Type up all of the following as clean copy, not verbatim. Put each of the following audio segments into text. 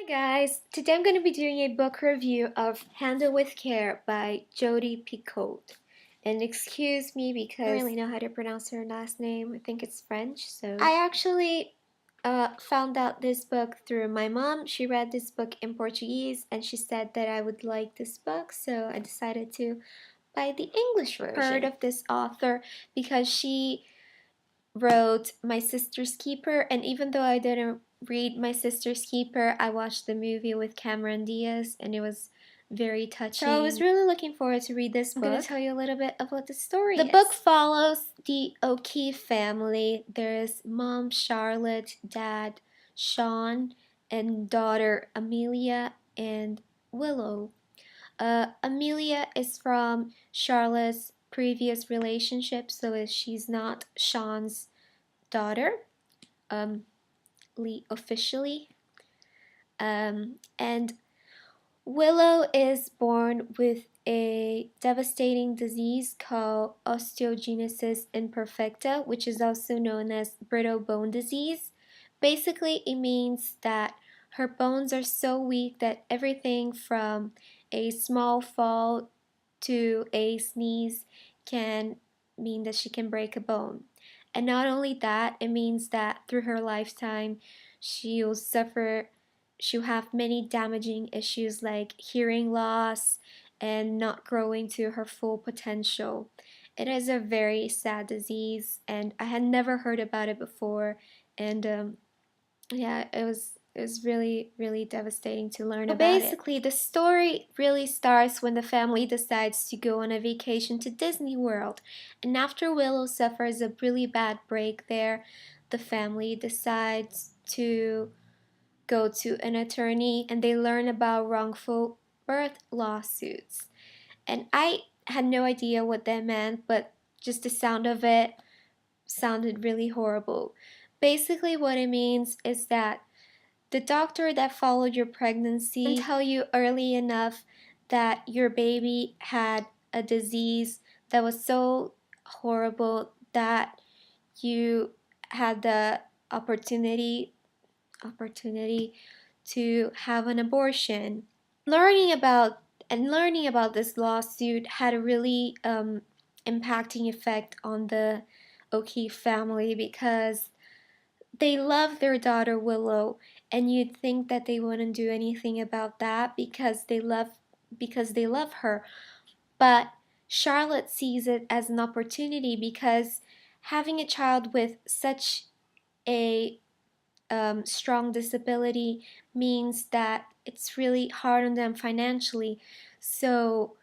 Hi guys, today I'm going to be doing a book review of Handle with Care by Jodi Picoult. And excuse me because I don't really know how to pronounce her last name. I think it's French. So I actually found out this book through my mom. She read this book in Portuguese and she said that I would like this book, so I decided to buy the English version. Heard of this author because she wrote My Sister's Keeper, and even though I didn't read My Sister's Keeper, I watched the movie with Cameron Diaz and it was very touching. So I was really looking forward to read this book. I'm going to tell you a little bit of what the story is. The book follows the O'Keefe family. There's mom Charlotte, dad Sean, and daughter Amelia and Willow. Amelia is from Charlotte's previous relationship, so she's not Sean's daughter, officially. And Willow is born with a devastating disease called osteogenesis imperfecta, which is also known as brittle bone disease. Basically, it means that her bones are so weak that everything from a small fall to a sneeze can mean that she can break a bone. And not only that, it means that through her lifetime, she'll have many damaging issues like hearing loss and not growing to her full potential. It is a very sad disease, and I had never heard about it before, and yeah, it was really devastating to learn about it. Basically, the story really starts when the family decides to go on a vacation to Disney World, and after Willow suffers a really bad break there, the family decides to go to an attorney and they learn about wrongful birth lawsuits. And I had no idea what that meant, but just the sound of it sounded really horrible. Basically, what it means is that the doctor that followed your pregnancy can tell you early enough that your baby had a disease that was so horrible that you had the opportunity to have an abortion. Learning about this lawsuit had a really impacting effect on the O'Keefe family because they love their daughter Willow, and you'd think that they wouldn't do anything about that because they love her. But Charlotte sees it as an opportunity because having a child with such a strong disability means that it's really hard on them financially, so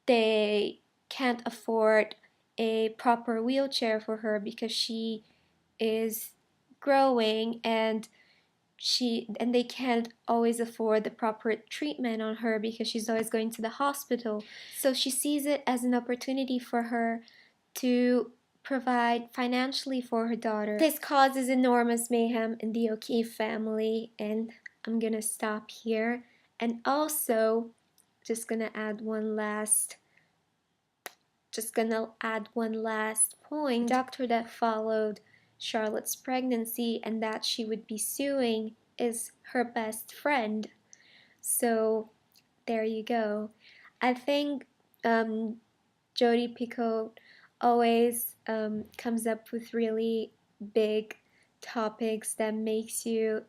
they can't afford a proper wheelchair for her because she is growing and they can't always afford the proper treatment on her because she's always going to the hospital. So she sees it as an opportunity for her to provide financially for her daughter. This causes enormous mayhem in the O'Keefe family, and I'm gonna stop here. And also, just gonna add one last point. The doctor that followed Charlotte's pregnancy and that she would be suing is her best friend. So there you go. I think Jodi Picoult always comes up with really big topics that makes you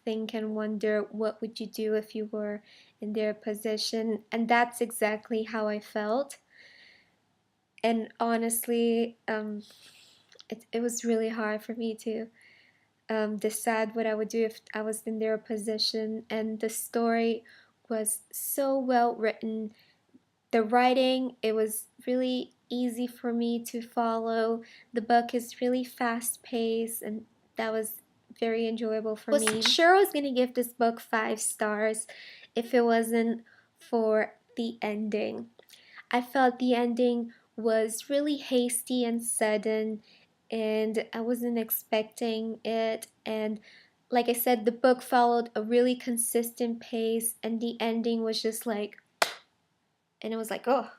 think and wonder what would you do if you were in their position, and that's exactly how I felt. And honestly, it was really hard for me to decide what I would do if I was in their position, and the story was so well written. The writing, it was really easy for me to follow. The book is really fast-paced, and that was very enjoyable for me. Sure, I was going to give this book 5 stars if it wasn't for the ending. I felt the ending was really hasty and sudden, and I wasn't expecting it. And like I said, the book followed a really consistent pace, and the ending was just like, and it was like, oh,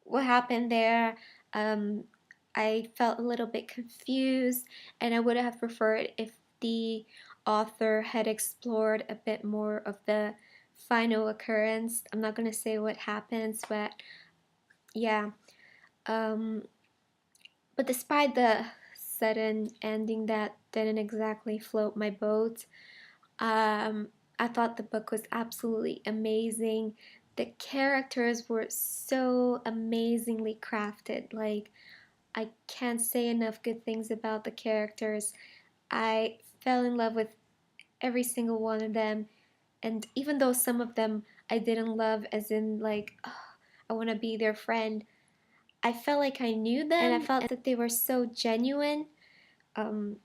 what happened there? I felt a little bit confused, and I would have preferred if the author had explored a bit more of the final occurrence. I'm not gonna say what happens, but yeah. But despite the sudden ending that didn't exactly float my boat, I thought the book was absolutely amazing. The characters were so amazingly crafted. Like, I can't say enough good things about the characters. I fell in love with every single one of them, and even though some of them I didn't love, as in, like, oh, I want to be their friend, I felt like I knew them, and I felt that they were so genuine. Um,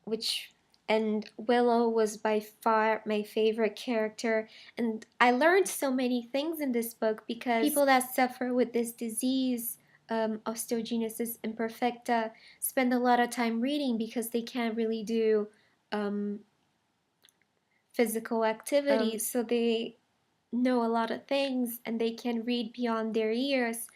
which and Willow was by far my favorite character, and I learned so many things in this book because people that suffer with this disease, osteogenesis imperfecta, spend a lot of time reading because they can't really do physical activities, so they know a lot of things and they can read beyond their years.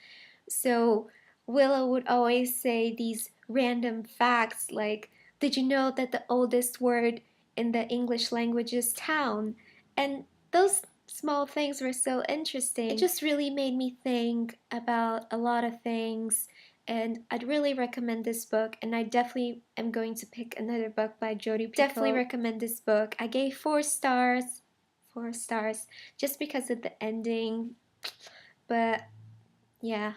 So Willow would always say these random facts like, did you know that the oldest word in the English language is town? And those small things were so interesting. It just really made me think about a lot of things, and I'd really recommend this book, and I definitely am going to pick another book by Jodi Picoult. Definitely recommend this book. I gave 4 stars. 4 stars just because of the ending, but yeah.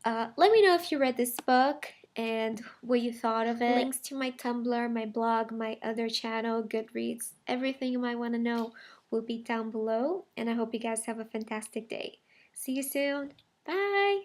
Let me know if you read this book and what you thought of it. Links to my Tumblr, my blog, my other channel, Goodreads, everything you might want to know will be down below. And I hope you guys have a fantastic day. See you soon. Bye.